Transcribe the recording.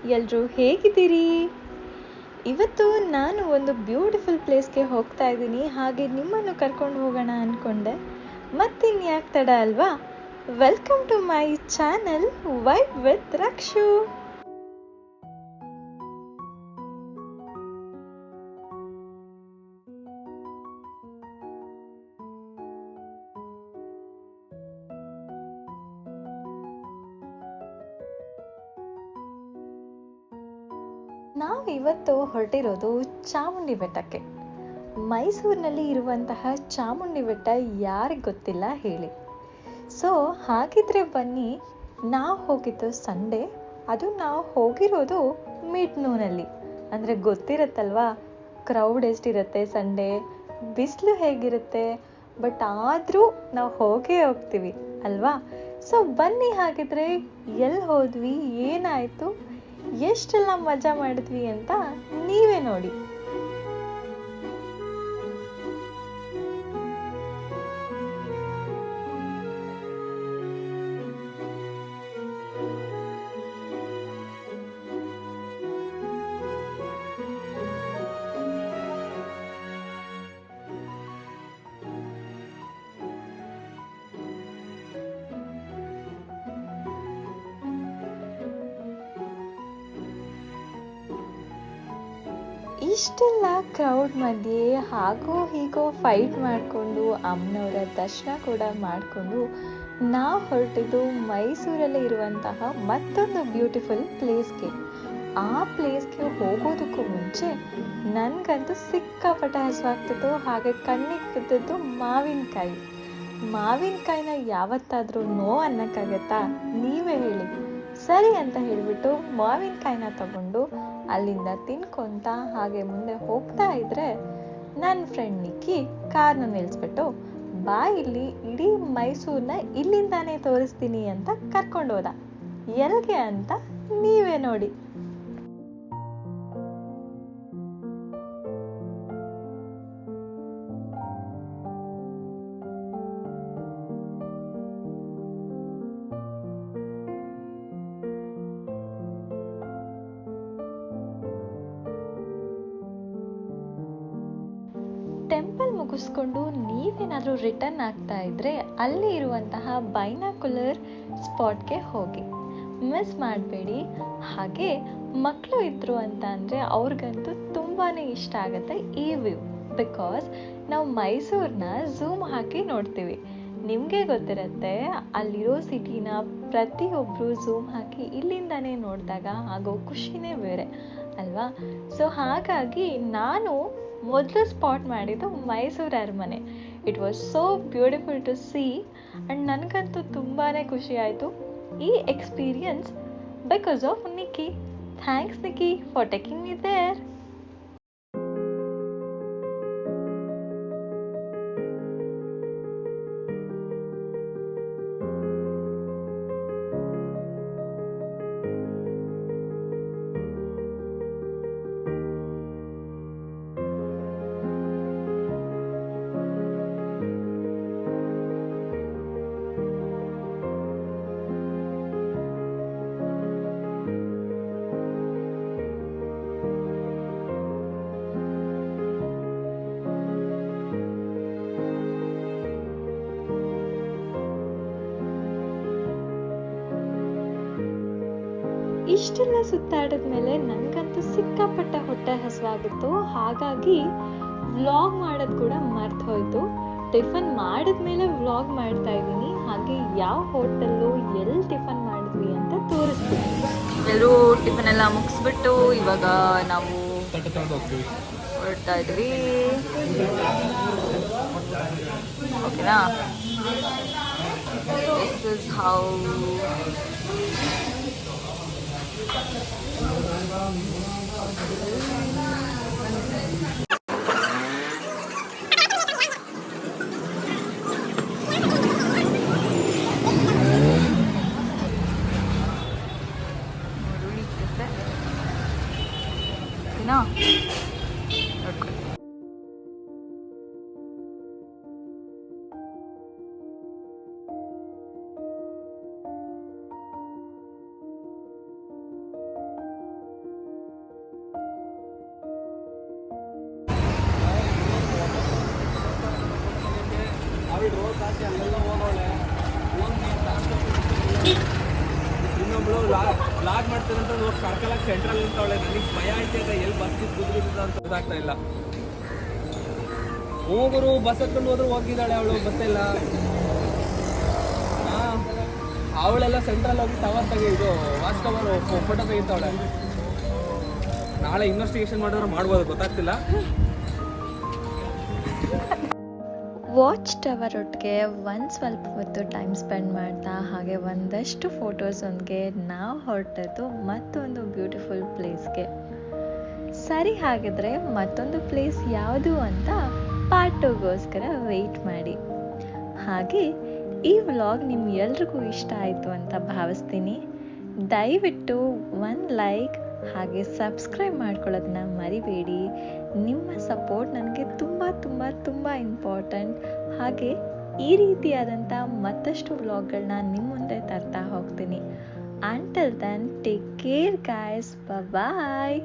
ಎಲ್ಲರೂ ಹೇಗಿದ್ದೀರಿ? ಇವತ್ತು ನಾನು ಒಂದು ಬ್ಯೂಟಿಫುಲ್ ಪ್ಲೇಸ್ಗೆ ಹೋಗ್ತಾ ಇದ್ದೀನಿ, ಹಾಗೆ ನಿಮ್ಮನ್ನು ಕರ್ಕೊಂಡು ಹೋಗೋಣ ಅಂದ್ಕೊಂಡೆ. ಮತ್ತಿನ್ಯಾಕೆ ತಡ ಅಲ್ವಾ? Welcome to my channel vibe with Rakshu. ನಾವು ಇವತ್ತು ಹೊರಟಿರೋದು ಚಾಮುಂಡಿ ಬೆಟ್ಟಕ್ಕೆ. ಮೈಸೂರಿನಲ್ಲಿ ಇರುವಂತಹ ಚಾಮುಂಡಿ ಬೆಟ್ಟ ಯಾರಿಗೆ ಗೊತ್ತಿಲ್ಲ ಹೇಳಿ? ಸೊ ಹಾಗಿದ್ರೆ ಬನ್ನಿ. ನಾವು ಹೋಗಿದ್ದು ಸಂಡೇ, ಅದು ನಾವು ಹೋಗಿರೋದು ಮಿಡ್ ನೂನಲ್ಲಿ. ಅಂದರೆ ಗೊತ್ತಿರತ್ತಲ್ವಾ ಕ್ರೌಡ್ ಎಷ್ಟಿರುತ್ತೆ ಸಂಡೇ, ಬಿಸಿಲು ಹೇಗಿರುತ್ತೆ. ಬಟ್ ಆದರೂ ನಾವು ಹೋಗ್ತೀವಿ ಅಲ್ವಾ? ಸೊ ಬನ್ನಿ, ಹಾಗಿದ್ರೆ ಎಲ್ಲಿ ಹೋದ್ವಿ, ಏನಾಯಿತು, ಎಷ್ಟೆಲ್ಲ ಮಜಾ ಮಾಡಿದ್ವಿ ಅಂತ ನೀವೇ ನೋಡಿ. ಇಷ್ಟೆಲ್ಲ ಕ್ರೌಡ್ ಮಧ್ಯೆ ಹಾಗೋ ಹೀಗೋ ಫೈಟ್ ಮಾಡಿಕೊಂಡು ಅಮ್ಮನವರ ದರ್ಶನ ಕೂಡ ಮಾಡಿಕೊಂಡು ನಾವು ಹೊರಟಿದ್ದು ಮೈಸೂರಲ್ಲೇ ಇರುವಂತಹ ಮತ್ತೊಂದು ಬ್ಯೂಟಿಫುಲ್ ಪ್ಲೇಸ್ಗೆ. ಆ ಪ್ಲೇಸ್ಗೆ ಹೋಗೋದಕ್ಕೂ ಮುಂಚೆ ನನಗಂತೂ ಸಿಕ್ಕಾಪಟ್ಟೆ ಹಸುವಾಗ್ತಿತ್ತು. ಹಾಗೆ ಕಣ್ಣಿಗೆ ಬಿದ್ದದ್ದು ಮಾವಿನಕಾಯಿ. ಮಾವಿನಕಾಯಿನ ಯಾವತ್ತಾದರೂ ನೋ ಅನ್ನಕ್ಕಾಗತ್ತಾ? ನೀವೇ ಹೇಳಿ. ಸರಿ ಅಂತ ಹೇಳಿಬಿಟ್ಟು ಮಾವಿನಕಾಯಿನ ತಗೊಂಡು ಅಲ್ಲಿಂದ ತಿನ್ಕೊಂತ ಹಾಗೆ ಮುಂದೆ ಹೋಗ್ತಾ ಇದ್ರೆ ನನ್ನ ಫ್ರೆಂಡ್ ನಿಕ್ಕಿ ಕಾರ್ನ ನಿಲ್ಲಿಸ್ಬಿಟ್ಟು, ಬಾ ಇಲ್ಲಿ ಇಡೀ ಮೈಸೂರನ್ನ ಇಲ್ಲಿಂದಾನೇ ತೋರಿಸ್ತೀನಿ ಅಂತ ಕರ್ಕೊಂಡು ಹೋದ. ಎಲ್ಗೆ ಅಂತ ನೀವೇ ನೋಡಿ. ಟೆಂಪಲ್ ಮುಗಿಸ್ಕೊಂಡು ನೀವೇನಾದರೂ ರಿಟರ್ನ್ ಆಗ್ತಾ ಇದ್ರೆ ಅಲ್ಲಿ ಇರುವಂತಹ ಬೈನಾಕ್ಯುಲರ್ ಸ್ಪಾಟ್ಗೆ ಹೋಗಿ, ಮಿಸ್ ಮಾಡಬೇಡಿ. ಹಾಗೆ ಮಕ್ಕಳು ಇದ್ರು ಅಂತ ಅಂದರೆ ಅವ್ರಿಗಂತೂ ತುಂಬಾ ಇಷ್ಟ ಆಗುತ್ತೆ ಈ ವ್ಯೂ. ಬಿಕಾಸ್ ನಾವು ಮೈಸೂರನ್ನ ಝೂಮ್ ಹಾಕಿ ನೋಡ್ತೀವಿ. ನಿಮಗೆ ಗೊತ್ತಿರುತ್ತೆ ಅಲ್ಲಿರೋ ಸಿಟಿನ ಪ್ರತಿಯೊಬ್ಬರು ಝೂಮ್ ಹಾಕಿ ಇಲ್ಲಿಂದಾನೇ ನೋಡಿದಾಗ ಆಗೋ ಖುಷಿನೇ ಬೇರೆ ಅಲ್ವಾ? ಸೊ ಹಾಗಾಗಿ ನಾನು ಮೊದಲು ಸ್ಪಾಟ್ ಮಾಡಿದ್ದು ಮೈಸೂರು ಅರಮನೆ. It was so beautiful to see and ನನಗಂತೂ ತುಂಬಾ ಖುಷಿ ಆಯಿತು ಈ experience because of Nikki. Thanks Nikki for taking me there. ಇಷ್ಟೆಲ್ಲ ಸುತ್ತಾಡಿದ್ಮೇಲೆ ನನಗಂತೂ ಸಿಕ್ಕಾಪಟ್ಟ ಹೊಟ್ಟೆ ಹಸಿವಾಗಿತ್ತು. ಹಾಗಾಗಿ ವ್ಲಾಗ್ ಮಾಡೋದು ಕೂಡ ಮರ್ತು ಹೋಯಿತು. ಟಿಫನ್ ಮಾಡಿದ್ಮೇಲೆ ವ್ಲಾಗ್ ಮಾಡ್ತಾ ಇದ್ದೀನಿ. ಹಾಗೆ ಯಾವ ಹೋಟೆಲ್ಲು ಎಲ್ಲಿ ಟಿಫನ್ ಮಾಡಿದ್ವಿ ಅಂತ ತೋರಿಸ್ತೀನಿ. ಎಲ್ಲರೂ ಟಿಫನ್ ಎಲ್ಲ ಮುಗಿಸ್ಬಿಟ್ಟು ಇವಾಗ ನಾವು ಹೊರಡ್ತಾ ಇದ್ವಿ. ಓಕೆನಾ? ದಿಸ್ ಇಸ್ ಹೌ ರೋಡ್ ಹಾಕಿ ಅಲ್ಲೆಲ್ಲ ಹೋಗೋಳೆ ಇನ್ನೊಬ್ಳು ಲಾಗ್ ಮಾಡ್ತಾರೆ ಅಂತ ಹೋಗಿ ಸರ್ಕಲಾಗಿ ಸೆಂಟ್ರಲ್ ನಿಂತವಳೆ. ನನಗೆ ಭಯ ಆಯ್ತದೆ ಎಲ್ಲಿ ಬಸ್ ಕುದುರಿದ ಅಂತ ಗೊತ್ತಾಗ್ತಾ ಇಲ್ಲ. ಹೋಗರು ಬಸ್ ಹತ್ಕೊಂಡು ಹೋದ್ರು ಹೋಗಿದ್ದಾಳೆ ಅವಳು, ಬಸ್ಸೆಲ್ಲ. ಅವಳೆಲ್ಲ ಸೆಂಟ್ರಲ್ ಹೋಗಿ ಟವರ್ ಇದು ವಾಚ್ ಟವರ್ ಫೋಟೋ ತೆಗಿತಾವಳೆ. ನಾಳೆ ಇನ್ವೆಸ್ಟಿಗೇಷನ್ ಮಾಡಿದ್ರೆ ಮಾಡ್ಬೋದು, ಗೊತ್ತಾಗ್ತಿಲ್ಲ. ವಾಚ್ ಟವರ್ ಒಟ್ಟಿಗೆ ಸ್ವಲ್ಪ ಹೊತ್ತು ಟೈಮ್ ಸ್ಪೆಂಡ್ ಮಾಡ್ತಾ ಹಾಗೆ ಒಂದಷ್ಟು ಫೋಟೋಸೊಂದಿಗೆ ನಾವು ಹೊರಟದ್ದು ಮತ್ತೊಂದು ಬ್ಯೂಟಿಫುಲ್ ಪ್ಲೇಸ್ಗೆ. ಸರಿ, ಹಾಗಿದ್ರೆ ಮತ್ತೊಂದು ಪ್ಲೇಸ್ ಯಾವುದು ಅಂತ ಪಾರ್ಟ್ 2ಗೋಸ್ಕರ ವೆಯ್ಟ್ ಮಾಡಿ. ಹಾಗೆ ಈ ವ್ಲಾಗ್ ನಿಮ್ಗೆಲ್ರಿಗೂ ಇಷ್ಟ ಆಯಿತು ಅಂತ ಭಾವಿಸ್ತೀನಿ. ದಯವಿಟ್ಟು ಒಂದು ಲೈಕ್ ಹಾಗೆ ಸಬ್ಸ್ಕ್ರೈಬ್ ಮಾಡ್ಕೊಳ್ಳೋದನ್ನ ಮರಿಬೇಡಿ. ನಿಮ್ಮ ಸಪೋರ್ಟ್ ನನಗೆ ತುಂಬ ತುಂಬ ತುಂಬ ಇಂಪಾರ್ಟೆಂಟ್. ಹಾಗೆ ಈ ರೀತಿಯಾದಂಥ ಮತ್ತಷ್ಟು ವ್ಲಾಗ್ಗಳನ್ನ ನಿಮ್ಮ ಮುಂದೆ ತರ್ತಾ ಹೋಗ್ತೀನಿ. Until then, take care guys, ಬಾಯ್.